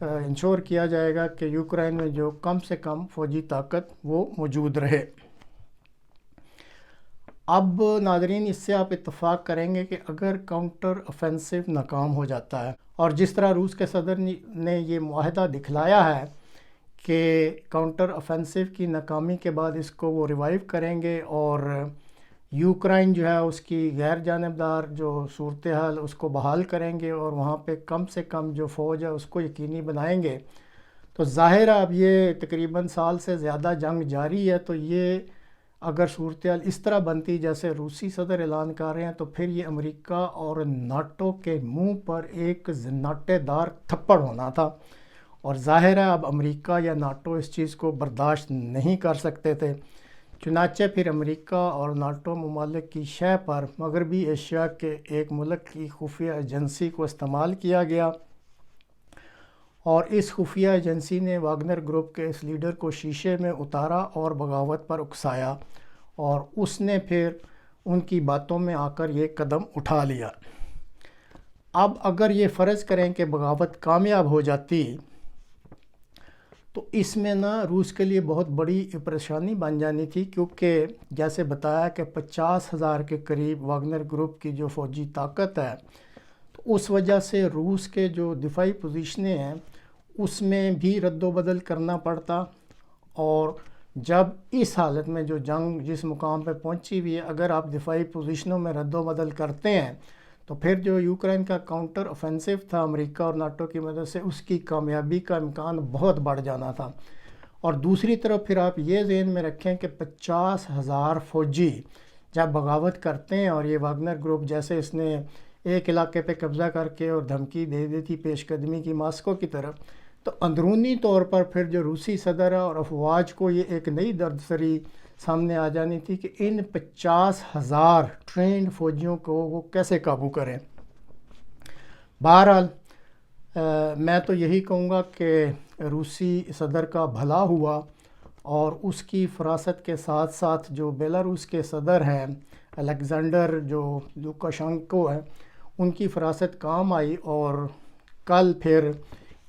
Ensure کیا جائے گا کہ یوکرائن میں جو کم سے کم فوجی طاقت وہ موجود رہے۔ اب ناظرین، اس سے آپ اتفاق کریں گے کہ اگر کاؤنٹر آفینسو ناکام ہو جاتا ہے، اور جس طرح روس کے صدر نے یہ معاہدہ دکھلایا ہے کہ کاؤنٹر آفینسو کی ناکامی کے بعد اس کو وہ ریوائیو کریں گے اور یوکرائن جو ہے اس کی غیر جانبدار جو صورتحال اس کو بحال کریں گے اور وہاں پہ کم سے کم جو فوج ہے اس کو یقینی بنائیں گے، تو ظاہر ہے اب یہ تقریباً سال سے زیادہ جنگ جاری ہے، تو یہ اگر صورتحال اس طرح بنتی جیسے روسی صدر اعلان کر رہے ہیں تو پھر یہ امریکہ اور ناٹو کے منہ پر ایک زناٹے دار تھپڑ ہونا تھا، اور ظاہر ہے اب امریکہ یا ناٹو اس چیز کو برداشت نہیں کر سکتے تھے۔ چنانچہ پھر امریکہ اور ناٹو ممالک کی شہ پر مغربی ایشیا کے ایک ملک کی خفیہ ایجنسی کو استعمال کیا گیا، اور اس خفیہ ایجنسی نے واگنر گروپ کے اس لیڈر کو شیشے میں اتارا اور بغاوت پر اکسایا، اور اس نے پھر ان کی باتوں میں آ کر یہ قدم اٹھا لیا۔ اب اگر یہ فرض کریں کہ بغاوت کامیاب ہو جاتی تو اس میں روس کے لیے بہت بڑی پریشانی بن جانی تھی، کیونکہ جیسے بتایا کہ 50,000 کے قریب واگنر گروپ کی جو فوجی طاقت ہے، تو اس وجہ سے روس کے جو دفاعی پوزیشنیں ہیں اس میں بھی رد و بدل کرنا پڑتا، اور جب اس حالت میں جو جنگ جس مقام پہ پہنچی ہوئی ہے، اگر آپ دفاعی پوزیشنوں میں رد و بدل کرتے ہیں تو پھر جو یوکرائن کا کاؤنٹر آفینسو تھا امریکہ اور ناٹو کی مدد سے، اس کی کامیابی کا امکان بہت بڑھ جانا تھا۔ اور دوسری طرف پھر آپ یہ ذہن میں رکھیں کہ 50,000 فوجی جب بغاوت کرتے ہیں، اور یہ واگنر گروپ جیسے اس نے ایک علاقے پہ قبضہ کر کے اور دھمکی دے دی تھی پیش قدمی کی ماسکو کی طرف، تو اندرونی طور پر پھر جو روسی صدر ہے اور افواج کو یہ ایک نئی درد سری سامنے آ جانی تھی کہ ان 50,000 ٹرینڈ فوجیوں کو وہ کیسے قابو کریں۔ بہرحال میں تو یہی کہوں گا کہ روسی صدر کا بھلا ہوا، اور اس کی فراست کے ساتھ ساتھ جو بیلاروس کے صدر ہیں الیگزینڈر جو لوکاشنکو ہے، ان کی فراست کام آئی، اور کل پھر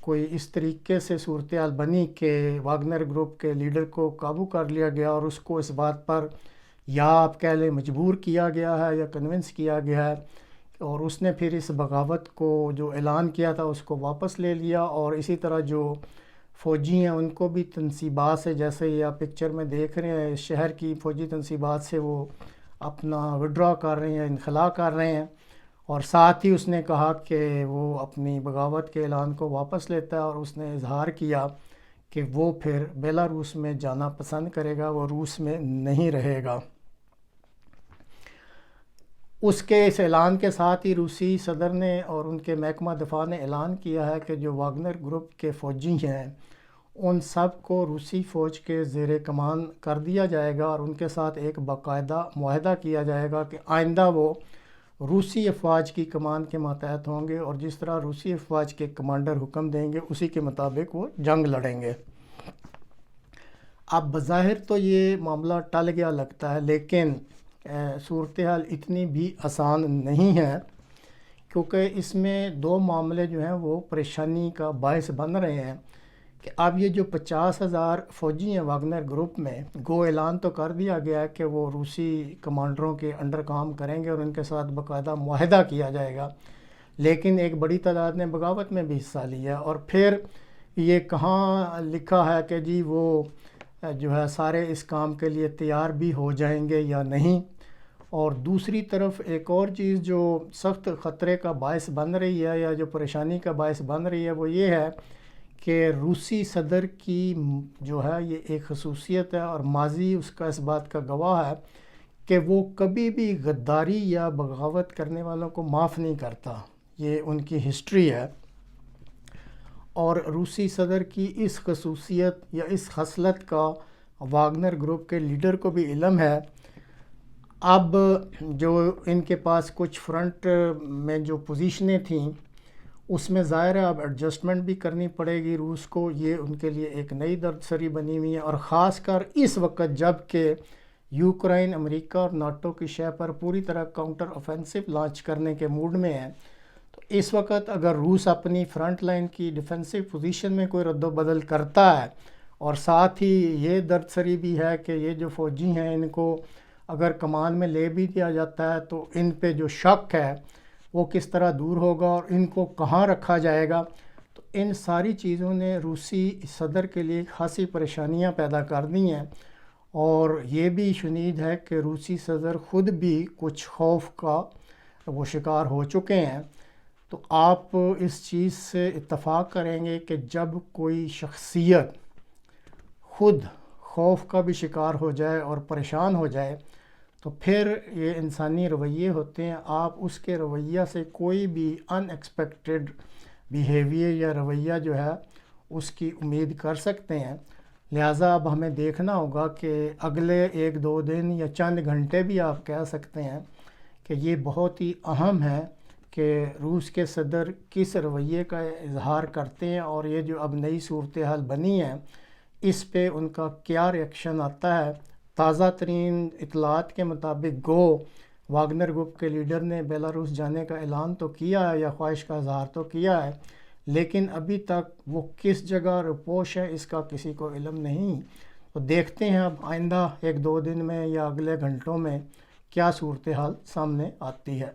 کوئی اس طریقے سے صورتحال بنی کہ واگنر گروپ کے لیڈر کو قابو کر لیا گیا، اور اس کو اس بات پر یا آپ کہہ لیں مجبور کیا گیا ہے یا کنونس کیا گیا ہے، اور اس نے پھر اس بغاوت کو جو اعلان کیا تھا اس کو واپس لے لیا، اور اسی طرح جو فوجی ہیں ان کو بھی تنصیبات سے، جیسے یہ آپ پکچر میں دیکھ رہے ہیں، شہر کی فوجی تنصیبات سے وہ اپنا وڈرا کر رہے ہیں، انخلا کر رہے ہیں، اور ساتھ ہی اس نے کہا کہ وہ اپنی بغاوت کے اعلان کو واپس لیتا ہے، اور اس نے اظہار کیا کہ وہ پھر بیلاروس میں جانا پسند کرے گا، وہ روس میں نہیں رہے گا۔ اس کے اس اعلان کے ساتھ ہی روسی صدر نے اور ان کے محکمہ دفاع نے اعلان کیا ہے کہ جو واگنر گروپ کے فوجی ہیں ان سب کو روسی فوج کے زیر کمان کر دیا جائے گا، اور ان کے ساتھ ایک باقاعدہ معاہدہ کیا جائے گا کہ آئندہ وہ روسی افواج کی کمان کے ماتحت ہوں گے، اور جس طرح روسی افواج کے کمانڈر حکم دیں گے اسی کے مطابق وہ جنگ لڑیں گے۔ اب بظاہر تو یہ معاملہ ٹل گیا لگتا ہے، لیکن صورتحال اتنی بھی آسان نہیں ہے، کیونکہ اس میں دو معاملے جو ہیں وہ پریشانی کا باعث بن رہے ہیں کہ اب یہ جو 50,000 فوجی ہیں واگنر گروپ میں، گو اعلان تو کر دیا گیا ہے کہ وہ روسی کمانڈروں کے انڈر کام کریں گے اور ان کے ساتھ باقاعدہ معاہدہ کیا جائے گا، لیکن ایک بڑی تعداد نے بغاوت میں بھی حصہ لیا، اور پھر یہ کہاں لکھا ہے کہ جی وہ جو ہے سارے اس کام کے لیے تیار بھی ہو جائیں گے یا نہیں۔ اور دوسری طرف ایک اور چیز جو سخت خطرے کا باعث بن رہی ہے یا جو پریشانی کا باعث بن رہی ہے وہ یہ ہے کہ روسی صدر کی جو ہے یہ ایک خصوصیت ہے، اور ماضی اس کا اس بات کا گواہ ہے کہ وہ کبھی بھی غداری یا بغاوت کرنے والوں کو معاف نہیں کرتا، یہ ان کی ہسٹری ہے، اور روسی صدر کی اس خصوصیت یا اس خصلت کا واگنر گروپ کے لیڈر کو بھی علم ہے۔ اب جو ان کے پاس کچھ فرنٹ میں جو پوزیشنیں تھیں اس میں ظاہر ہے اب ایڈجسٹمنٹ بھی کرنی پڑے گی روس کو، یہ ان کے لیے ایک نئی درد سری بنی ہوئی ہے، اور خاص کر اس وقت جب کہ یوکرائن امریکہ اور ناٹو کی شہ پر پوری طرح کاؤنٹر آفینسو لانچ کرنے کے موڈ میں ہے، تو اس وقت اگر روس اپنی فرنٹ لائن کی ڈیفنسو پوزیشن میں کوئی رد و بدل کرتا ہے، اور ساتھ ہی یہ درد سری بھی ہے کہ یہ جو فوجی ہیں ان کو اگر کمان میں لے بھی دیا جاتا ہے تو ان پہ جو شک ہے وہ کس طرح دور ہوگا اور ان کو کہاں رکھا جائے گا. تو ان ساری چیزوں نے روسی صدر کے لیے خاصی پریشانیاں پیدا کر دی ہیں، اور یہ بھی شنید ہے کہ روسی صدر خود بھی کچھ خوف کا وہ شکار ہو چکے ہیں. تو آپ اس چیز سے اتفاق کریں گے کہ جب کوئی شخصیت خود خوف کا بھی شکار ہو جائے اور پریشان ہو جائے تو پھر یہ انسانی رویے ہوتے ہیں، آپ اس کے رویہ سے کوئی بھی ان ایکسپیکٹڈ بیہیویئر یا رویہ جو ہے اس کی امید کر سکتے ہیں. لہٰذا اب ہمیں دیکھنا ہوگا کہ اگلے 1-2 دن یا چند گھنٹے بھی آپ کہہ سکتے ہیں کہ یہ بہت ہی اہم ہے کہ روس کے صدر کس رویے کا اظہار کرتے ہیں، اور یہ جو اب نئی صورتحال بنی ہے اس پہ ان کا کیا ریئیکشن آتا ہے. تازہ ترین اطلاعات کے مطابق واگنر گروپ کے لیڈر نے بیلاروس جانے کا اعلان تو کیا ہے یا خواہش کا اظہار تو کیا ہے، لیکن ابھی تک وہ کس جگہ رپوش ہے اس کا کسی کو علم نہیں. تو دیکھتے ہیں اب آئندہ 1-2 دن میں یا اگلے گھنٹوں میں کیا صورتحال سامنے آتی ہے.